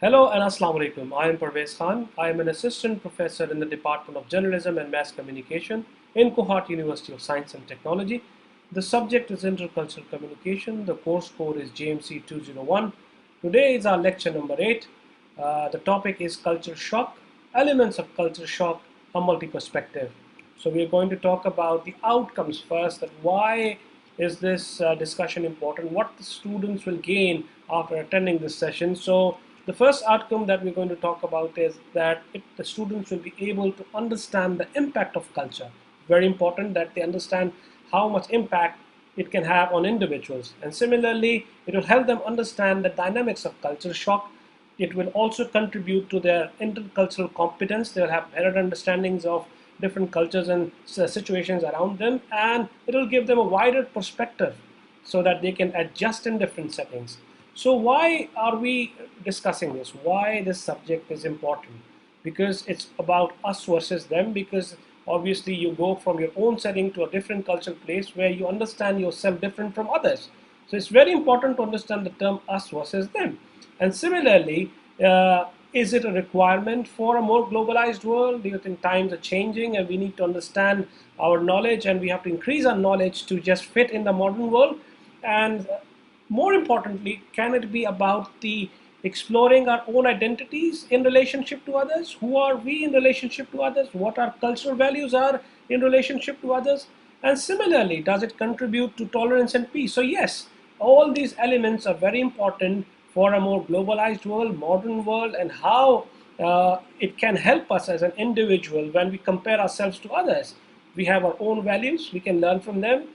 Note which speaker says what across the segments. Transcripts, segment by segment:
Speaker 1: Hello and Assalamu alaikum. I am Parvez Khan. I am an assistant professor in the Department of Journalism and Mass Communication in Kohat University of Science and Technology. The subject is Intercultural Communication. The course code is JMC 201. Today is our lecture number 8. The topic is culture shock, elements of culture shock, a multi-perspective. So we are going to talk about the outcomes first, that why is this discussion important, what the students will gain after attending this session. So the first outcome that we're going to talk about is that the students will be able to understand the impact of culture. Very important that they understand how much impact it can have on individuals. And similarly, it will help them understand the dynamics of culture shock. It will also contribute to their intercultural competence. They'll have better understandings of different cultures and situations around them, and it will give them a wider perspective so that they can adjust in different settings. So why are we discussing this? Why this subject is important? Because it's about us versus them, because obviously you go from your own setting to a different cultural place where you understand yourself different from others. So it's very important to understand the term us versus them. And similarly, is it a requirement for a more globalized world? Do you think times are changing and we need to understand our knowledge and we have to increase our knowledge to just fit in the modern world? And more importantly, can it be about the exploring our own identities in relationship to others? Who are we in relationship to others? What our cultural values are in relationship to others? And similarly, does it contribute to tolerance and peace? So yes, all these elements are very important for a more globalized world, modern world, and how it can help us as an individual when we compare ourselves to others. We have our own values, we can learn from them.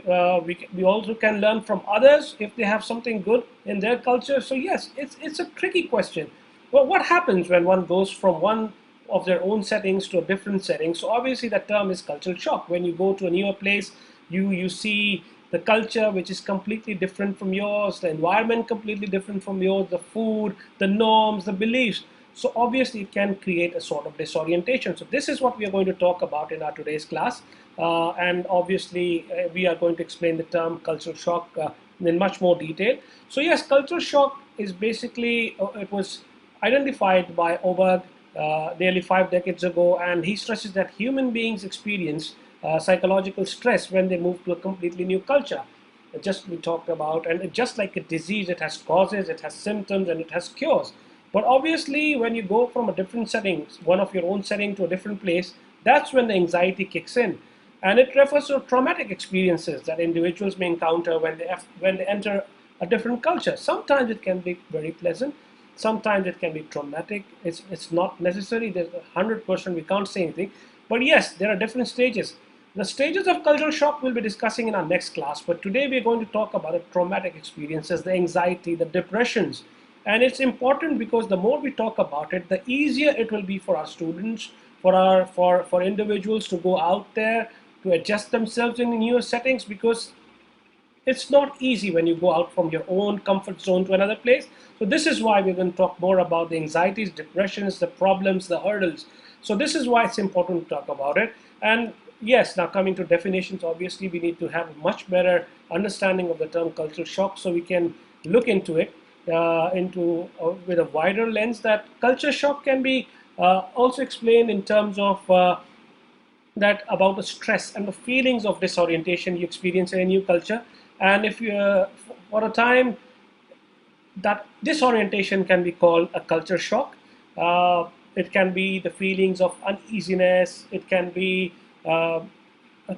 Speaker 1: We also can learn from others if they have something good in their culture. So yes, it's a tricky question. Well, what happens when one goes from one of their own settings to a different setting? So obviously the term is cultural shock. When you go to a newer place, you see the culture which is completely different from yours, the environment completely different from yours, the food, the norms, the beliefs. So obviously it can create a sort of disorientation. So this is what we are going to talk about in our today's class. And obviously we are going to explain the term cultural shock in much more detail. So yes, cultural shock is basically, it was identified by Obad nearly 5 decades ago, and he stresses that human beings experience psychological stress when they move to a completely new culture. Just we talked about, and just like a disease, it has causes, it has symptoms, and it has cures. But obviously, when you go from a different setting, one of your own setting to a different place, that's when the anxiety kicks in. And it refers to traumatic experiences that individuals may encounter when they enter a different culture. Sometimes it can be very pleasant, sometimes it can be traumatic. It's not necessary, there's 100% we can't say anything. But yes, there are different stages. The stages of cultural shock we'll be discussing in our next class, but today we're going to talk about the traumatic experiences, the anxiety, the depressions. And it's important because the more we talk about it, the easier it will be for our students, for individuals to go out there to adjust themselves in newer settings, because it's not easy when you go out from your own comfort zone to another place. So this is why we're going to talk more about the anxieties, depressions, the problems, the hurdles. So this is why it's important to talk about it. And yes, now coming to definitions, obviously we need to have a much better understanding of the term cultural shock so we can look into it with a wider lens. That culture shock can be also explained in terms of that about the stress and the feelings of disorientation you experience in a new culture. And if you for a time, that disorientation can be called a culture shock. It can be the feelings of uneasiness, it can be a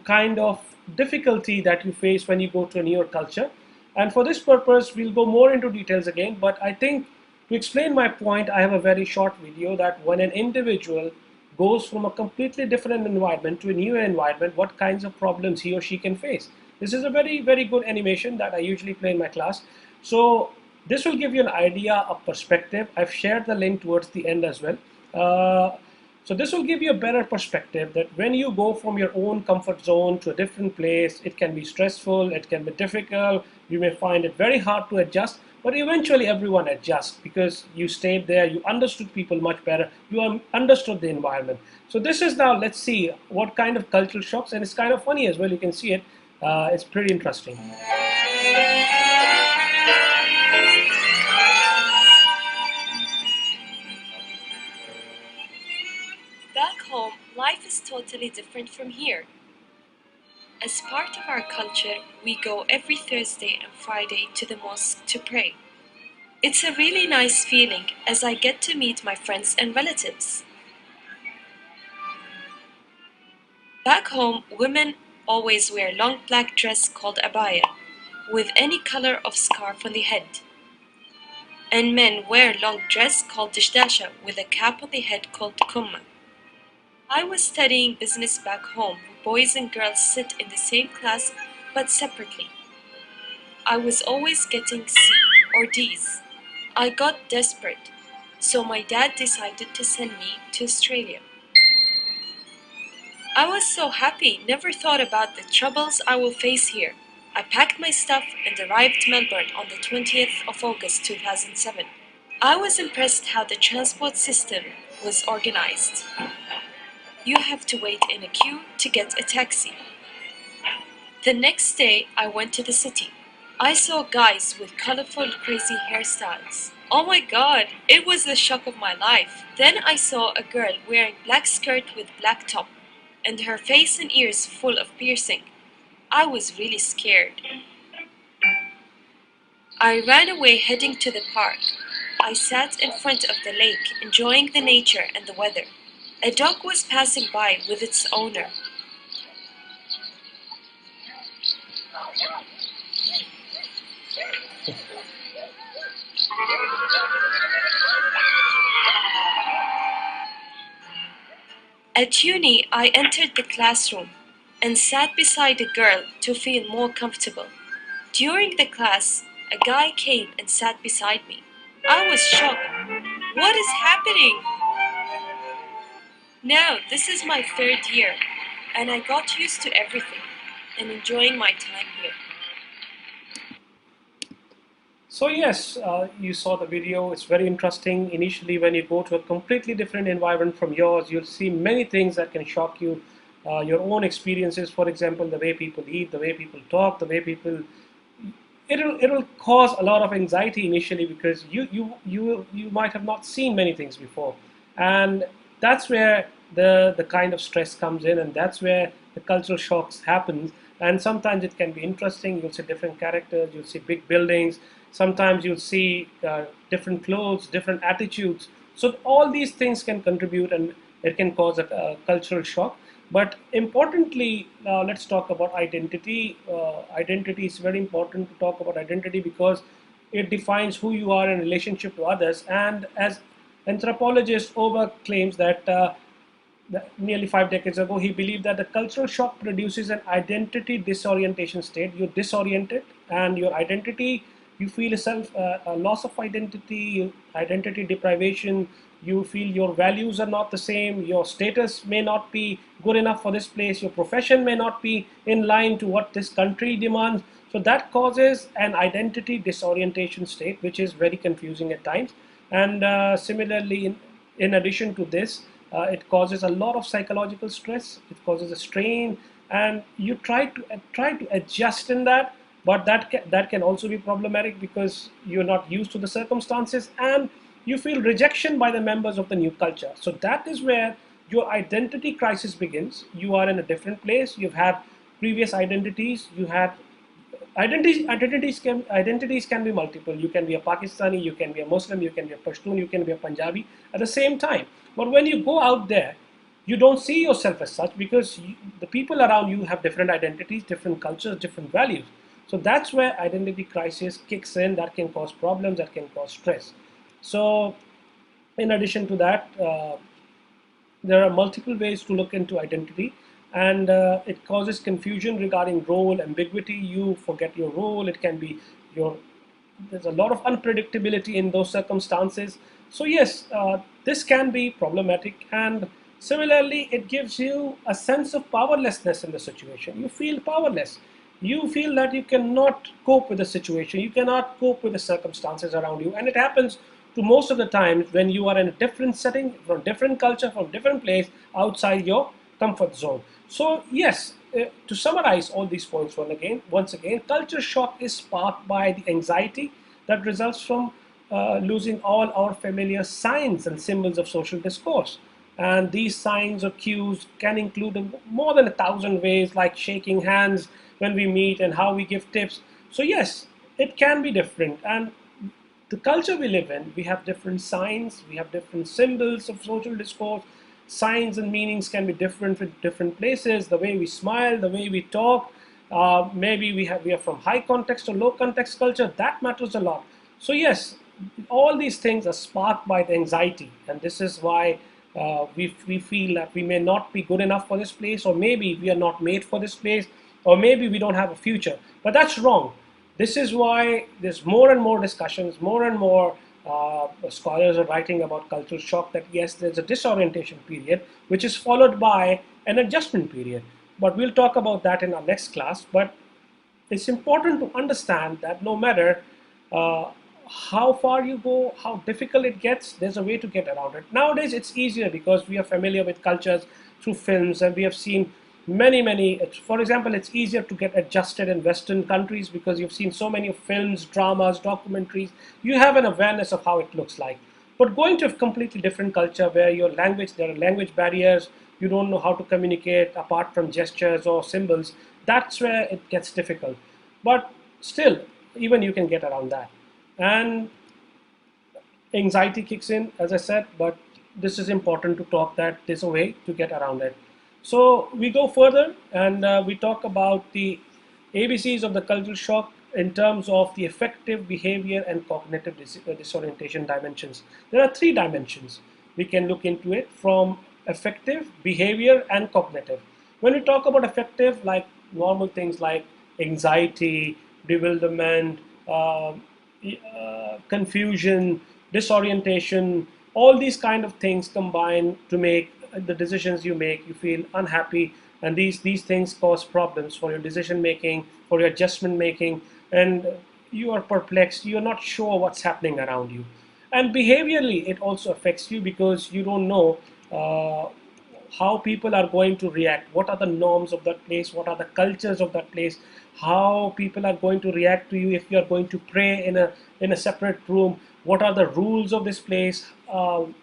Speaker 1: kind of difficulty that you face when you go to a newer culture. And for this purpose, we'll go more into details again, but I think to explain my point, I have a very short video that when an individual goes from a completely different environment to a new environment, what kinds of problems he or she can face. This is a very, very good animation that I usually play in my class. So this will give you an idea of perspective. I've shared the link towards the end as well. So this will give you a better perspective that when you go from your own comfort zone to a different place, it can be stressful, it can be difficult, you may find it very hard to adjust, but eventually everyone adjusts because you stayed there, you understood people much better, you understood the environment. So this is now, let's see what kind of cultural shocks, and it's kind of funny as well, you can see it, it's pretty interesting.
Speaker 2: Back home, life is totally different from here. As part of our culture, we go every Thursday and Friday to the mosque to pray. It's a really nice feeling as I get to meet my friends and relatives. Back home, women always wear long black dress called abaya, with any color of scarf on the head. And men wear long dress called dishdasha with a cap on the head called kumma. I was studying business back home. Boys and girls sit in the same class but separately. I was always getting C or D's. I got desperate, so my dad decided to send me to Australia. I was so happy, never thought about the troubles I will face here. I packed my stuff and arrived Melbourne on the 20th of August 2007. I was impressed how the transport system was organized. You have to wait in a queue to get a taxi. The next day, I went to the city. I saw guys with colorful, crazy hairstyles. Oh my god, it was the shock of my life. Then I saw a girl wearing black skirt with black top, and her face and ears full of piercing. I was really scared. I ran away heading to the park. I sat in front of the lake, enjoying the nature and the weather. A dog was passing by with its owner. At uni, I entered the classroom and sat beside a girl to feel more comfortable. During the class, a guy came and sat beside me. I was shocked. What is happening? Now, this is my third year, and I got used to everything and enjoying my time here.
Speaker 1: So yes, you saw the video. It's very interesting. Initially, when you go to a completely different environment from yours, you'll see many things that can shock you. Your own experiences, for example, the way people eat, the way people talk, the way people. It'll cause a lot of anxiety initially because you might have not seen many things before, and that's where the kind of stress comes in, and that's where the cultural shocks happens. And sometimes it can be interesting. You'll see different characters, you'll see big buildings, sometimes you'll see different clothes, different attitudes. So all these things can contribute, and it can cause a cultural shock. But importantly, let's talk about identity. Identity is very important to talk about identity because it defines who you are in relationship to others. And as anthropologist Ober claims that nearly 5 decades ago, he believed that the cultural shock produces an identity disorientation state. You're disoriented, and your identity, you feel a loss of identity, identity deprivation. You feel your values are not the same. Your status may not be good enough for this place. Your profession may not be in line to what this country demands. So that causes an identity disorientation state, which is very confusing at times. And similarly, in addition to this, it causes a lot of psychological stress. It causes a strain, and you try to adjust in that, but that can also be problematic because you're not used to the circumstances, and you feel rejection by the members of the new culture. So that is where your identity crisis begins. You are in a different place. You've had previous identities. You had identities can be multiple. You can be a Pakistani, you can be a Muslim, you can be a Pashtun, you can be a Punjabi at the same time. But when you go out there, you don't see yourself as such because the people around you have different identities, different cultures, different values. So that's where identity crisis kicks in. That can cause problems. That can cause stress. So, in addition to that, there are multiple ways to look into identity, and it causes confusion regarding role, ambiguity. You forget your role. It can be your there's a lot of unpredictability in those circumstances. So yes, this can be problematic, and similarly, it gives you a sense of powerlessness in the situation. You feel powerless. You feel that you cannot cope with the situation. You cannot cope with the circumstances around you, and it happens to most of the times when you are in a different setting, from different culture, from different place, outside your comfort zone. So yes, to summarize all these points once again, culture shock is sparked by the anxiety that results from losing all our familiar signs and symbols of social discourse. And these signs or cues can include more than 1,000 ways, like shaking hands when we meet and how we give tips. So yes, it can be different. And the culture we live in, we have different signs, we have different symbols of social discourse. Signs and meanings can be different in different places. The way we smile, the way we talk, maybe we are from high context or low context culture. That matters a lot. So yes, all these things are sparked by the anxiety, and this is why we feel that we may not be good enough for this place, or maybe we are not made for this place, or maybe we don't have a future. But that's wrong. This is why there's more and more discussions, more and more scholars are writing about cultural shock, that yes, there's a disorientation period, which is followed by an adjustment period. But we'll talk about that in our next class. But it's important to understand that no matter uh, how far you go, how difficult it gets, there's a way to get around it. Nowadays, it's easier because we are familiar with cultures through films, and we have seen many. For example, it's easier to get adjusted in Western countries because you've seen so many films, dramas, documentaries. You have an awareness of how it looks like. But going to a completely different culture where your language, there are language barriers, you don't know how to communicate apart from gestures or symbols, that's where it gets difficult. But still, even you can get around that. And anxiety kicks in, as I said, but this is important to talk that there's a way to get around it. So we go further and we talk about the ABCs of the cultural shock in terms of the affective, behavior, and cognitive disorientation dimensions. There are three dimensions. We can look into it from affective, behavior, and cognitive. When we talk about affective, like normal things like anxiety, bewilderment, confusion, disorientation, all these kind of things combine to make the decisions you make. You feel unhappy, and these things cause problems for your decision making, for your adjustment making, and you are perplexed. You're not sure what's happening around you, and behaviorally, it also affects you because you don't know. How people are going to react, what are the norms of that place, what are the cultures of that place, how people are going to react to you if you are going to pray in a separate room, what are the rules of this place,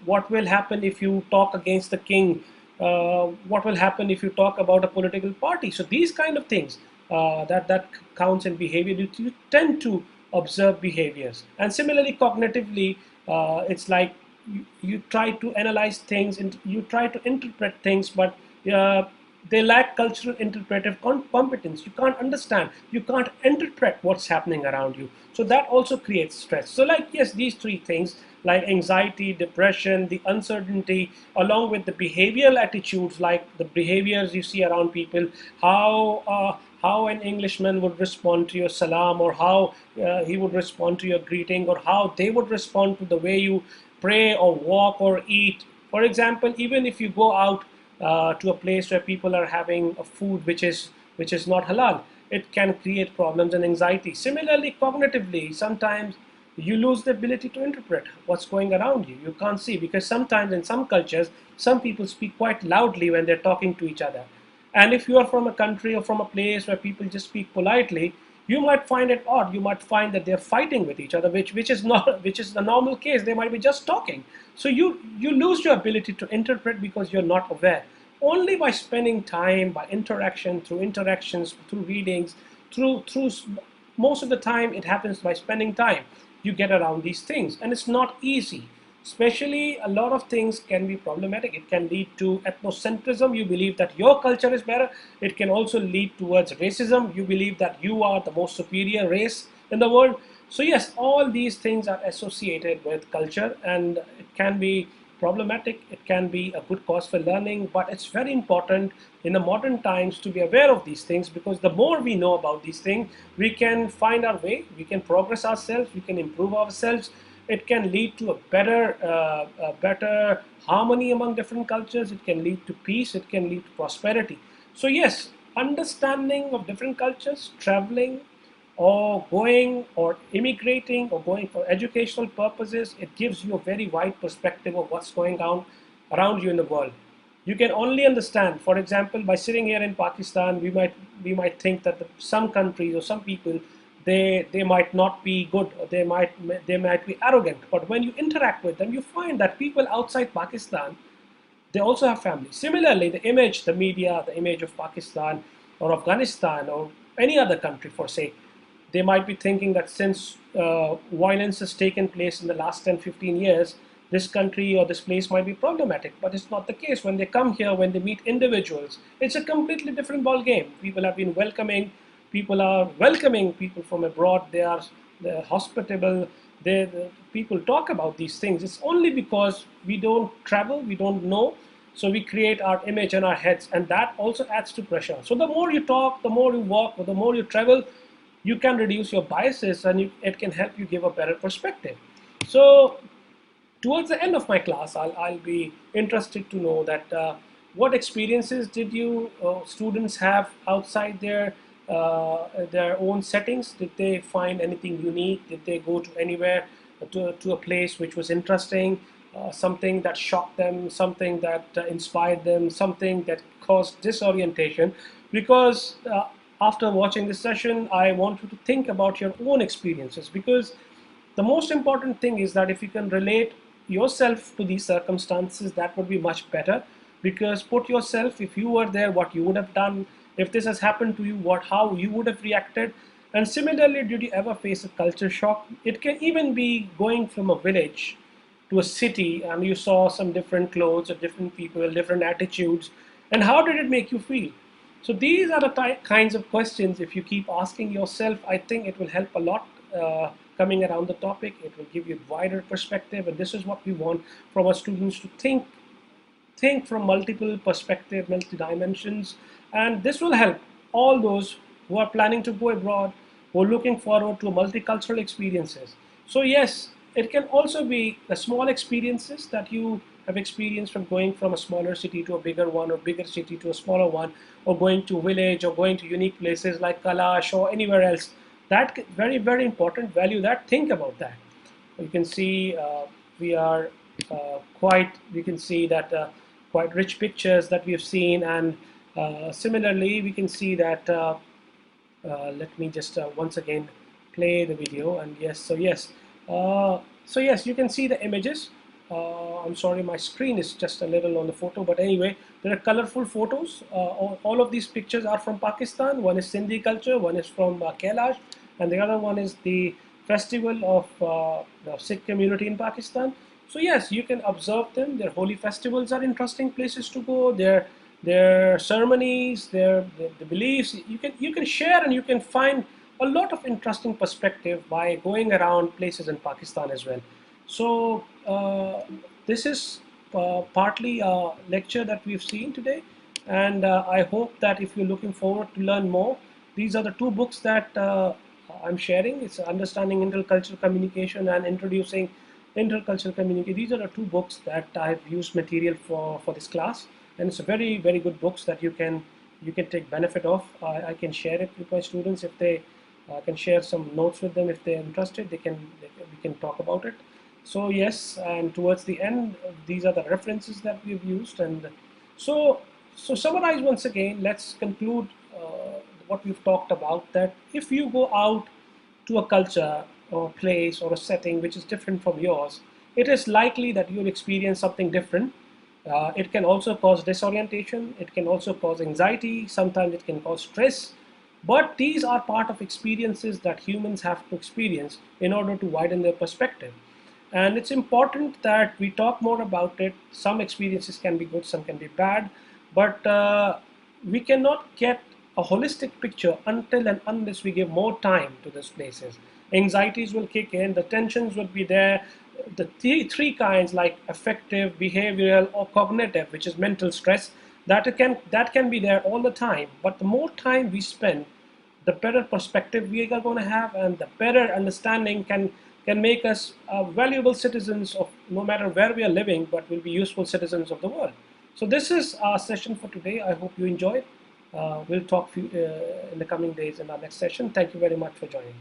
Speaker 1: what will happen if you talk against the king, what will happen if you talk about a political party. So these kind of things that counts in behavior. You tend to observe behaviors, and similarly cognitively, it's like you try to analyze things and you try to interpret things, but uh, they lack cultural interpretive competence. You can't understand, you can't interpret what's happening around you. So that also creates stress. So like yes, these three things like anxiety, depression, the uncertainty, along with the behavioral attitudes, like the behaviors you see around people, how an Englishman would respond to your salam, or how he would respond to your greeting, or how they would respond to the way you pray or walk or eat. For example, even if you go out to a place where people are having a food which is not halal, it can create problems and anxiety. Similarly, cognitively, sometimes you lose the ability to interpret what's going around you. You can't see because sometimes in some cultures, some people speak quite loudly when they're talking to each other. And if you are from a country or from a place where people just speak politely, you might find it odd. You might find that they're fighting with each other, which is not which is the normal case. They might be just talking. So you lose your ability to interpret because you're not aware. Only by spending time, by interaction, through interactions, through readings, through most of the time it happens by spending time. You get around these things, and it's not easy. Especially, a lot of things can be problematic. It can lead to ethnocentrism. You believe that your culture is better. It can also lead towards racism. You believe that you are the most superior race in the world. So yes, all these things are associated with culture, and it can be problematic. It can be a good cause for learning, but it's very important in the modern times to be aware of these things, because the more we know about these things, we can find our way, we can progress ourselves, we can improve ourselves. It can lead to a better harmony among different cultures. It can lead to peace. It can lead to prosperity. So yes, understanding of different cultures, traveling, or going or immigrating or going for educational purposes, it gives you a very wide perspective of what's going on around you in the world. You can only understand, for example, by sitting here in Pakistan, we might think that some countries or some people, they might not be good, or they might be arrogant. But when you interact with them, you find that people outside Pakistan, they also have families. Similarly, the image, the media, the image of Pakistan or Afghanistan or any other country, for sake, they might be thinking that since violence has taken place in the last 10, 15 years, this country or this place might be problematic. But it's not the case. When they come here, when they meet individuals, it's a completely different ball game. People have been welcoming, people are welcoming people from abroad. They're hospitable. People talk about these things. It's only because we don't travel, we don't know, so we create our image in our heads, and that also adds to pressure. So the more you talk, the more you walk, or the more you travel, you can reduce your biases, and it can help you give a better perspective. So towards the end of my class, I'll be interested to know that what experiences did you students have outside their own settings? Did they find anything unique? Did they go to anywhere, to a place which was interesting, something that shocked them, something that inspired them, something that caused disorientation? Because after watching this session, I want you to think about your own experiences, because the most important thing is that if you can relate yourself to these circumstances, that would be much better. Because put yourself, if you were there, what you would have done. If this has happened to you, how you would have reacted. And similarly, did you ever face a culture shock? It can even be going from a village to a city, and you saw some different clothes or different people, different attitudes, and how did it make you feel? So these are the kinds of questions, if you keep asking yourself, I think it will help a lot coming around the topic. It will give you a wider perspective, and this is what we want from our students, to think from multiple perspectives, multi dimensions, and this will help all those who are planning to go abroad, who are looking forward to multicultural experiences. So yes, it can also be the small experiences that you have experienced from going from a smaller city to a bigger one, or bigger city to a smaller one, or going to village, or going to unique places like Kalash or anywhere else. That very, very important. Value that. Think about that. You can see we are we can see that quite rich pictures that we have seen, and similarly we can see that let me just once again play the video. And yes, so yes, you can see the images. I'm sorry, my screen is just a little on the photo, but anyway, there are colorful photos. All of these pictures are from Pakistan. One is Sindhi culture, one is from Kailash, and the other one is the festival of the Sikh community in Pakistan. So yes, you can observe them. Their holy festivals are interesting places to go. Their ceremonies, the beliefs. You can share, and you can find a lot of interesting perspective by going around places in Pakistan as well. So this is partly a lecture that we've seen today, and I hope that if you're looking forward to learn more, these are the two books that I'm sharing. It's Understanding Intercultural Communication and Introducing Intercultural Communication. These are the two books that I've used material for this class, and it's a very, very good books that you can take benefit of. I can share it with my students if they can share some notes with them if they're interested. We can talk about it. So yes, and towards the end, these are the references that we've used. And so summarize once again. Let's conclude what we've talked about. That if you go out to a culture or a place or a setting which is different from yours, it is likely that you'll experience something different. It can also cause disorientation. It can also cause anxiety. Sometimes it can cause stress. But these are part of experiences that humans have to experience in order to widen their perspective. And it's important that we talk more about it. Some experiences can be good, some can be bad, but we cannot get a holistic picture until and unless we give more time to these places. Anxieties will kick in, the tensions will be there. The three kinds, like affective, behavioral, or cognitive, which is mental stress, that can be there all the time. But the more time we spend, the better perspective we are going to have, and the better understanding can make us valuable citizens of no matter where we are living, but will be useful citizens of the world. So this is our session for today. I hope you enjoyed. We'll talk in the coming days in our next session. Thank you very much for joining.